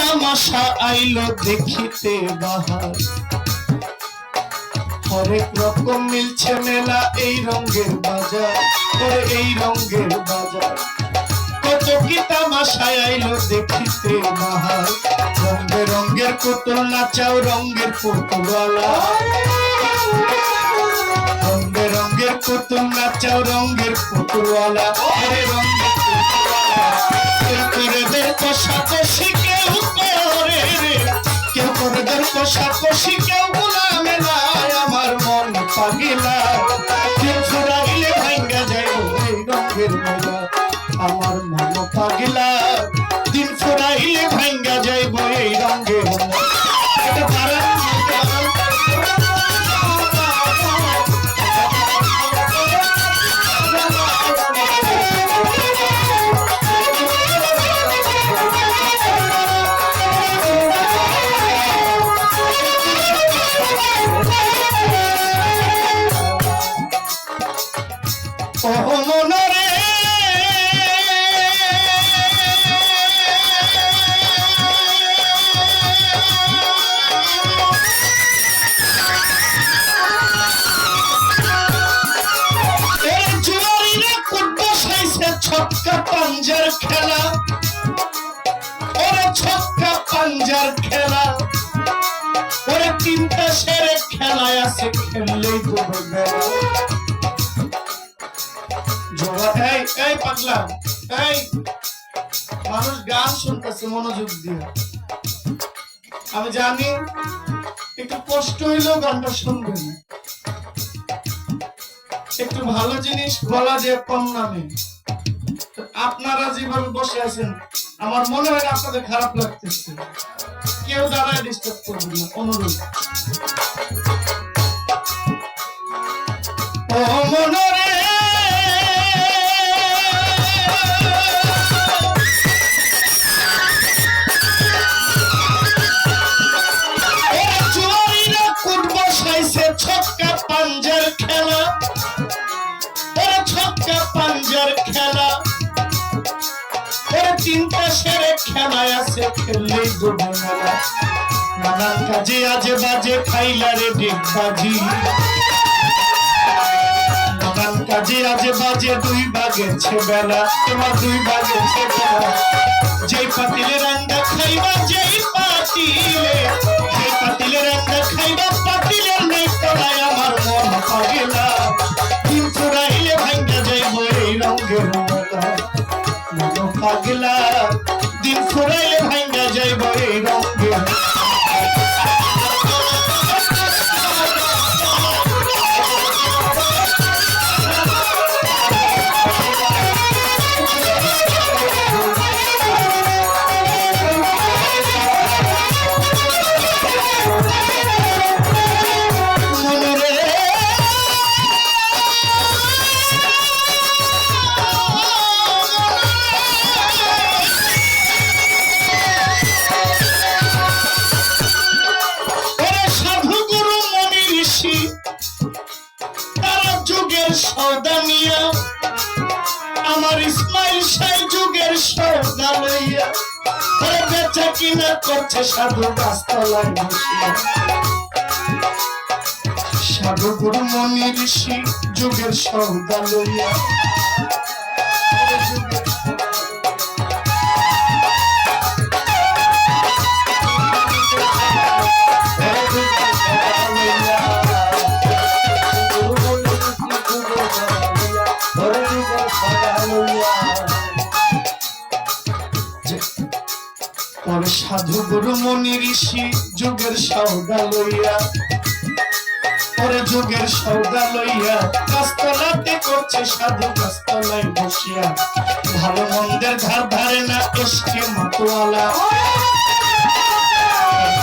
তামাশা আইলো দেখিতে বাহার, হরেক রকম মিলছে মেলা এই রঙের বাজার, ওরে এই রঙের বাজার। কত কি তামাশায় আইলো দেখিতে বাহার, রঙ বেরঙের পুতুল নাচাও রঙের পুতুলওয়ালা, রঙ বেরঙের পুতুল নাচাও রঙের পুতুলওয়ালা, ওরে রঙের পুতুলওয়ালা। কেউ করে দের কষাকষি, কেউ করে রে, কেউ করে দের কষাকষি, কেউ গোলামে নাই। আমার মন পাগিলা, দিন ফুরাইলে ভাঙ্গা যাইব এই রঙের মেলা। আমার মন পাগিলা, দিন ফুরাইলে ভাঙ্গা যাইব এই রঙের মেলা। এটা পারা ছক্কা পাঞ্জার খেলা, ওরে ছক্কা পাঞ্জার খেলা, ওরে তিনটা সেরে খেলায় আছে, খেললেই ডুবে বেলা। এই পাগলা, এই মানুষ গান শুনতেছে মনোযোগ দিয়ে, আমি জানি একটু কষ্ট হইলেও গানটা শুনবেন, একটু ভালো জিনিস বলা যে কম নামে। আপনারা যেভাবে বসে আছেন আমার মনে হয় আপনাদের খারাপ লাগতেছে, কেউ দাঁড়ায় ডিস্টার্ব করবেন না, অনুরোধ। ও মনরে চুয়ারিরা কুট বসাইছে ছক্কা পাঞ্জার খেলা, ওরা ছক্কা পাঞ্জার খেলা, তিনটা সেরে খেলায় আছে, খেললেই ডুবে মেলা। নানান কাজে আজে বাজে খাইলা রে ডিগবাজি, নানান কাজে আজে বাজে দুই বাগেছে বেলা, তোমার দুই বাগেছে বেলা। যেই পাতিলে রান্না খাইবা, যেই পাতিলে, যেই পাতিলে রান্না খাইবা, পাতিলের নেই তলায় আমার মন পাগিলা। দিন ফুরাইলে ভাঙ্গা যাইব এই রঙের মেলা। পাগলা, দিন ফুরাইলে ভাঙ্গা যাইব এই রঙের। সৌদামিয়া আমার ইসমাইল শাহ যুগের সৌদা লইয়া, বেচা কিনা করছে সাধু গাছতলায় বসিয়া। সাধু গুরু মনি ঋষি যুগের সৌদা লইয়া, সাধু গুরু মনি ঋষি যুগের সৌদা লইয়া, পরে যুগের সৌদা লইয়া গাছতলাতে করছে সাধু গাছতলায় বসিয়া। ভালো মন্দের ধার ধারে না এসকে মাতোয়ালা,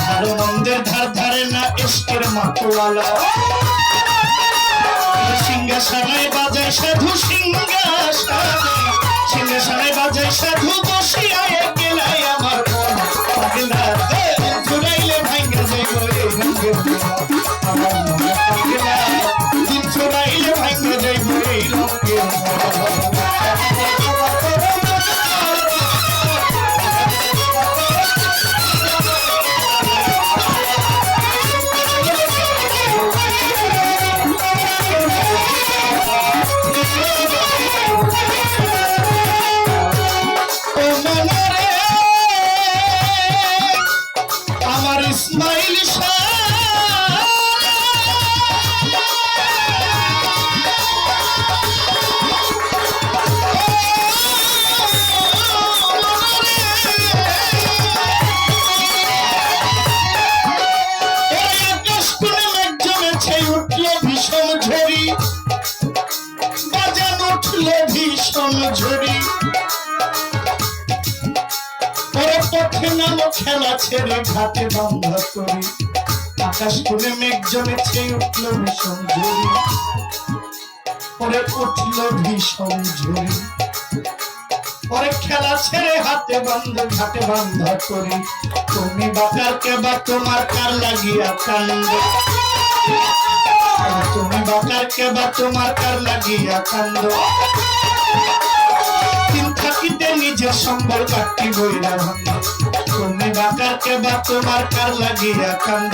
ভালো মন্দের ধার ধারে না এসকের মাতোয়ালা। সিংহাসনায় বাজায় সাধু, সিংহাসনায়, সিংহাসনায় বাজায় সাধু বসিয়া গেলাই আমার মন পাগলা। ফুরাইলে ভাঙ্গা যাইব এই রঙের মেলা, আমার মন পাগলা। দিন ফুরাইলে ভাঙ্গা যাইব এই রঙের মেলা। ঝুড়ি পরে পথে নামো খেলা ছেড়ে ঘাটে বান্ধা করি আকাশ কোণে মেঘ জমেছে উঠল ভীষণ ঝুড়ি পরে উঠল ভীষণ ঝুড়ি পরে খেলা ছেড়ে হাতে বান্ধা ঘাটে বান্ধা করি তুমি বাকার কে বা তোমার কার লাগিয়া কান্দ তুমি বাকার কে বা তোমার কার লাগিয়া কান্দ দিন থাকিতে নিজের সম্বল কাটি বইরা ভাঙ্গ তুমি বাকার কে বা তোমার কার লাগিয়া কান্দ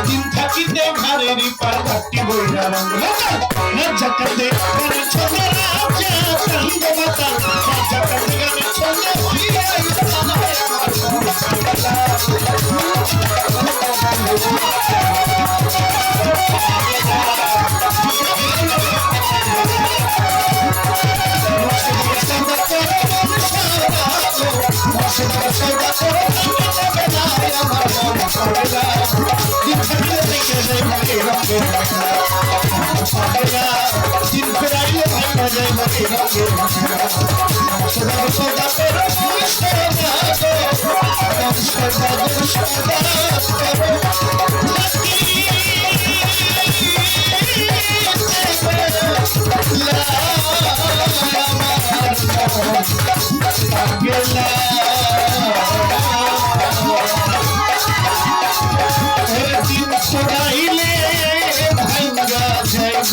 দিন থাকিতে ঘরেরই পার কাটি বইরা ভাঙ্গ রাজা কান্দে ঘরে ছোলে রাজা কান্দ মাতাল রাজা কান্দে ঘরে ছোলে ভাঙ্গা যাইব